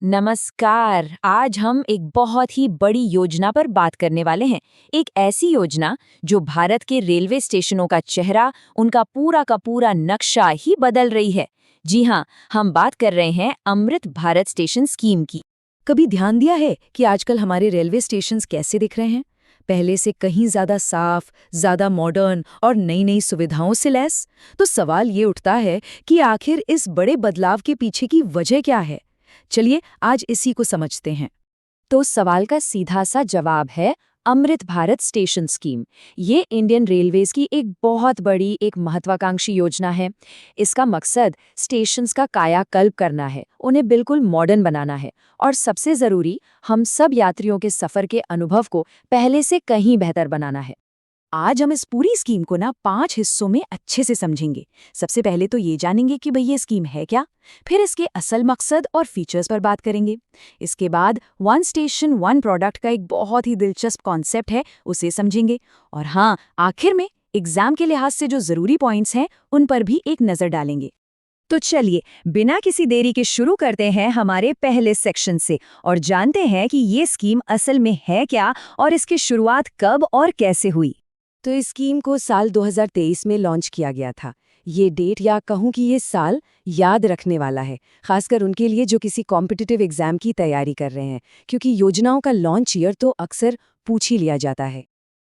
नमस्कार। आज हम एक बहुत ही बड़ी योजना पर बात करने वाले हैं। एक ऐसी योजना जो भारत के रेलवे स्टेशनों का चेहरा, उनका पूरा का पूरा नक्शा ही बदल रही है। जी हाँ, हम बात कर रहे हैं अमृत भारत स्टेशन स्कीम की। कभी ध्यान दिया है कि आजकल हमारे रेलवे स्टेशंस कैसे दिख रहे हैं? पहले से कहीं ज्यादा साफ, ज्यादा मॉडर्न और नई नई सुविधाओं से लैस। तो सवाल ये उठता है कि आखिर इस बड़े बदलाव के पीछे की वजह क्या है? चलिए आज इसी को समझते हैं। तो सवाल का सीधा सा जवाब है अमृत भारत स्टेशन स्कीम। ये इंडियन रेलवेज की एक बहुत बड़ी एक महत्वाकांक्षी योजना है। इसका मकसद स्टेशंस का कायाकल्प करना है, उन्हें बिल्कुल मॉडर्न बनाना है और सबसे जरूरी, हम सब यात्रियों के सफर के अनुभव को पहले से कहीं बेहतर बनाना है। आज हम इस पूरी स्कीम को ना 5 हिस्सों में अच्छे से समझेंगे। सबसे पहले तो ये जानेंगे कि भई ये स्कीम है क्या, फिर इसके असल मकसद और फीचर्स पर बात करेंगे। इसके बाद वन स्टेशन वन प्रोडक्ट का एक बहुत ही दिलचस्प कॉन्सेप्ट है, उसे समझेंगे। और हाँ, आखिर में एग्जाम के लिहाज से जो जरूरी पॉइंट्स हैं उन पर भी एक नजर डालेंगे। तो चलिए बिना किसी देरी के शुरू करते हैं हमारे पहले सेक्शन से और जानते हैं कि ये स्कीम असल में है क्या और इसकी शुरुआत कब और कैसे हुई। तो इस स्कीम को साल 2023 में लॉन्च किया गया था। ये डेट या कहूँ कि ये साल याद रखने वाला है, खासकर उनके लिए जो किसी कॉम्पिटिटिव एग्जाम की तैयारी कर रहे हैं, क्योंकि योजनाओं का लॉन्च ईयर तो अक्सर पूछ ही लिया जाता है।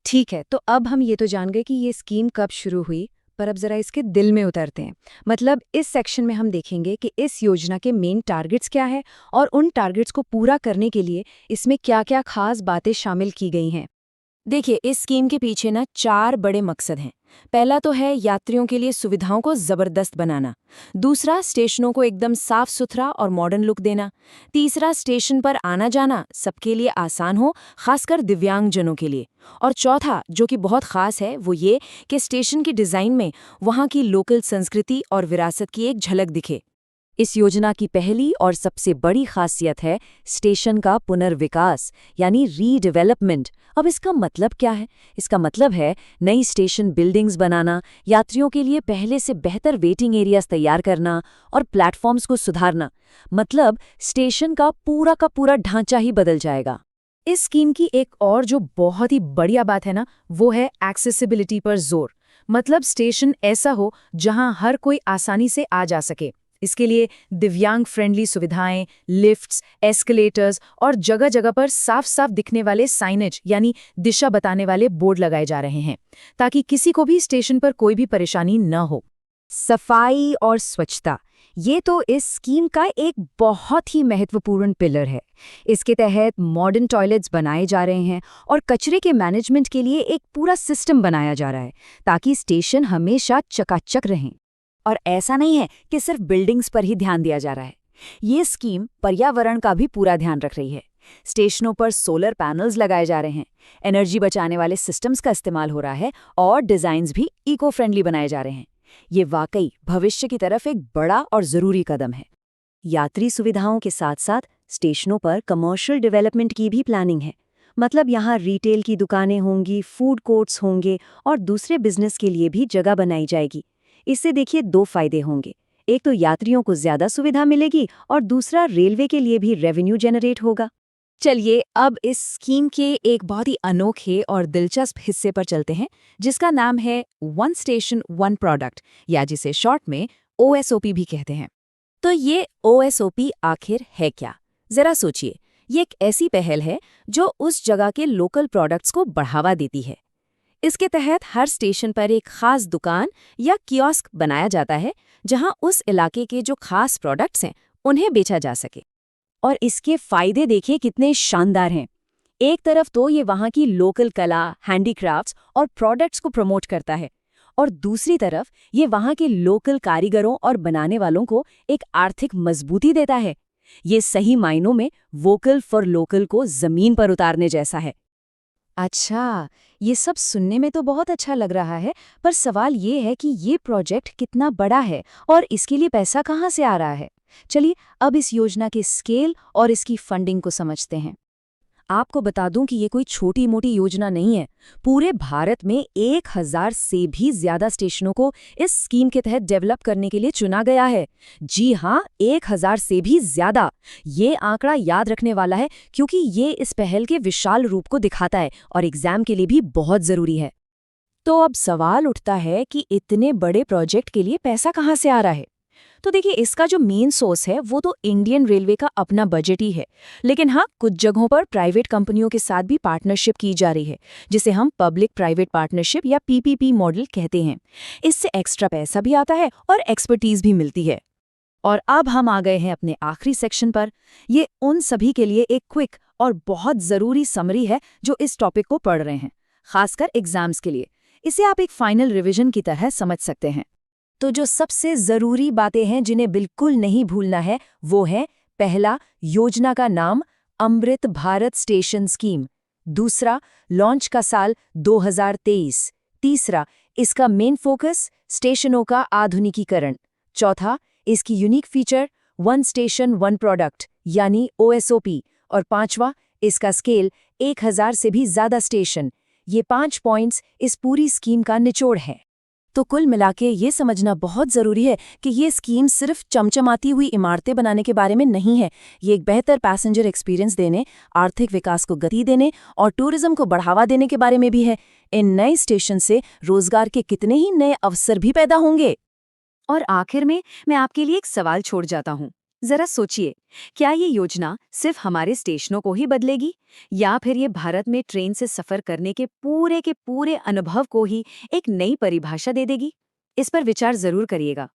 ठीक है, तो अब हम ये तो जान गए कि ये स्कीम कब शुरू हुई, पर अब जरा इसके दिल में उतरते हैं। मतलब इस सेक्शन में हम देखेंगे कि इस योजना के मेन टारगेट्स क्या है और उन टारगेट्स को पूरा करने के लिए इसमें क्या-क्या खास बातें शामिल की गई हैं। देखिए, इस स्कीम के पीछे ना 4 बड़े मकसद हैं। पहला तो है यात्रियों के लिए सुविधाओं को जबरदस्त बनाना। दूसरा, स्टेशनों को एकदम साफ सुथरा और मॉडर्न लुक देना। तीसरा, स्टेशन पर आना जाना सबके लिए आसान हो, खासकर दिव्यांगजनों के लिए। और चौथा, जो कि बहुत खास है, वो ये कि स्टेशन की डिजाइन में वहाँ की लोकल संस्कृति और विरासत की एक झलक दिखे। इस योजना की पहली और सबसे बड़ी खासियत है स्टेशन का पुनर्विकास, यानी रीडेवलपमेंट। अब इसका मतलब क्या है? इसका मतलब है नई स्टेशन बिल्डिंग्स बनाना, यात्रियों के लिए पहले से बेहतर वेटिंग एरियाज तैयार करना और प्लेटफॉर्म्स को सुधारना। मतलब स्टेशन का पूरा ढांचा ही बदल जाएगा। इस स्कीम की एक और जो बहुत ही बढ़िया बात है ना, वो है एक्सेसिबिलिटी पर जोर। मतलब स्टेशन ऐसा हो जहां हर कोई आसानी से आ जा सके। इसके लिए दिव्यांग फ्रेंडली सुविधाएं, लिफ्ट्स, एस्केलेटर्स और जगह जगह पर साफ साफ दिखने वाले साइनेज यानी दिशा बताने वाले बोर्ड लगाए जा रहे हैं, ताकि किसी को भी स्टेशन पर कोई भी परेशानी न हो। सफाई और स्वच्छता, ये तो इस स्कीम का एक बहुत ही महत्वपूर्ण पिलर है। इसके तहत मॉडर्न टॉयलेट्स बनाए जा रहे हैं और कचरे के मैनेजमेंट के लिए एक पूरा सिस्टम बनाया जा रहा है, ताकि स्टेशन हमेशा चकाचक रहें। और ऐसा नहीं है कि सिर्फ बिल्डिंग्स पर ही ध्यान दिया जा रहा है। ये स्कीम पर्यावरण का भी पूरा ध्यान रख रही है। स्टेशनों पर सोलर पैनल्स लगाए जा रहे हैं, एनर्जी बचाने वाले सिस्टम्स का इस्तेमाल हो रहा है और डिजाइन्स भी इको फ्रेंडली बनाए जा रहे हैं। ये वाकई भविष्य की तरफ एक बड़ा और जरूरी कदम है। यात्री सुविधाओं के साथ साथ स्टेशनों पर कमर्शियल डेवलपमेंट की भी प्लानिंग है। मतलब यहाँ रिटेल की दुकानें होंगी, फूड कोर्ट्स होंगे और दूसरे बिजनेस के लिए भी जगह बनाई जाएगी। इससे देखिए 2 फायदे होंगे। एक तो यात्रियों को ज्यादा सुविधा मिलेगी और दूसरा रेलवे के लिए भी रेवेन्यू जनरेट होगा। चलिए अब इस स्कीम के एक बहुत ही अनोखे और दिलचस्प हिस्से पर चलते हैं, जिसका नाम है वन स्टेशन वन प्रोडक्ट, या जिसे शॉर्ट में OSOP भी कहते हैं। तो ये OSOP आखिर है क्या? जरा सोचिए। ये एक ऐसी पहल है जो उस जगह के लोकल प्रोडक्ट्स को बढ़ावा देती है। इसके तहत हर स्टेशन पर एक खास दुकान या कियोस्क बनाया जाता है, जहां उस इलाके के जो खास प्रोडक्ट्स हैं उन्हें बेचा जा सके। और इसके फायदे देखिए कितने शानदार हैं। एक तरफ तो ये वहां की लोकल कला, हैंडीक्राफ्ट्स और प्रोडक्ट्स को प्रमोट करता है, और दूसरी तरफ ये वहां के लोकल कारीगरों और बनाने वालों को एक आर्थिक मजबूती देता है। ये सही मायनों में वोकल फॉर लोकल को जमीन पर उतारने जैसा है। अच्छा, ये सब सुनने में तो बहुत अच्छा लग रहा है, पर सवाल ये है कि ये प्रोजेक्ट कितना बड़ा है और इसके लिए पैसा कहाँ से आ रहा है? चलिए अब इस योजना के स्केल और इसकी फंडिंग को समझते हैं। आपको बता दूं कि ये कोई छोटी मोटी योजना नहीं है। पूरे भारत में 1000 से भी ज्यादा स्टेशनों को इस स्कीम के तहत डेवलप करने के लिए चुना गया है। जी हाँ, 1000 से भी ज्यादा। ये आंकड़ा याद रखने वाला है क्योंकि ये इस पहल के विशाल रूप को दिखाता है और एग्जाम के लिए भी बहुत जरूरी है। तो अब सवाल उठता है कि इतने बड़े प्रोजेक्ट के लिए पैसा कहाँ से आ रहा है? तो देखिए, इसका जो मेन सोर्स है वो तो इंडियन रेलवे का अपना बजट ही है। लेकिन हाँ, कुछ जगहों पर प्राइवेट कंपनियों के साथ भी पार्टनरशिप की जा रही है, जिसे हम पब्लिक प्राइवेट पार्टनरशिप या पीपीपी मॉडल कहते हैं। इससे एक्स्ट्रा पैसा भी आता है और एक्सपर्टीज भी मिलती है। और अब हम आ गए हैं अपने आखिरी सेक्शन पर। ये उन सभी के लिए एक क्विक और बहुत ज़रूरी समरी है जो इस टॉपिक को पढ़ रहे हैं, खासकर एग्जाम्स के लिए। इसे आप एक फाइनल रिवीजन की तरह समझ सकते हैं। तो जो सबसे ज़रूरी बातें हैं जिन्हें बिल्कुल नहीं भूलना है वो है, पहला, योजना का नाम अमृत भारत स्टेशन स्कीम। दूसरा, लॉन्च का साल 2023। तीसरा, इसका मेन फोकस स्टेशनों का आधुनिकीकरण। चौथा, इसकी unique feature one station one product यानी OSOP। और पांचवा, इसका स्केल 1000 से भी ज़्यादा स्टेशन। ये 5 पॉइंट्स इस पूरी स्कीम का निचोड़ है। तो कुल मिलाके ये समझना बहुत ज़रूरी है कि ये स्कीम सिर्फ चमचमाती हुई इमारतें बनाने के बारे में नहीं है। ये एक बेहतर पैसेंजर एक्सपीरियंस देने, आर्थिक विकास को गति देने और टूरिज्म को बढ़ावा देने के बारे में भी है। इन नए स्टेशन से रोजगार के कितने ही नए अवसर भी पैदा होंगे। और आखिर में मैं आपके लिए एक सवाल छोड़ जाता हूँ। जरा सोचिए, क्या ये योजना सिर्फ हमारे स्टेशनों को ही बदलेगी, या फिर ये भारत में ट्रेन से सफर करने के पूरे अनुभव को ही एक नई परिभाषा दे देगी? इस पर विचार जरूर करिएगा।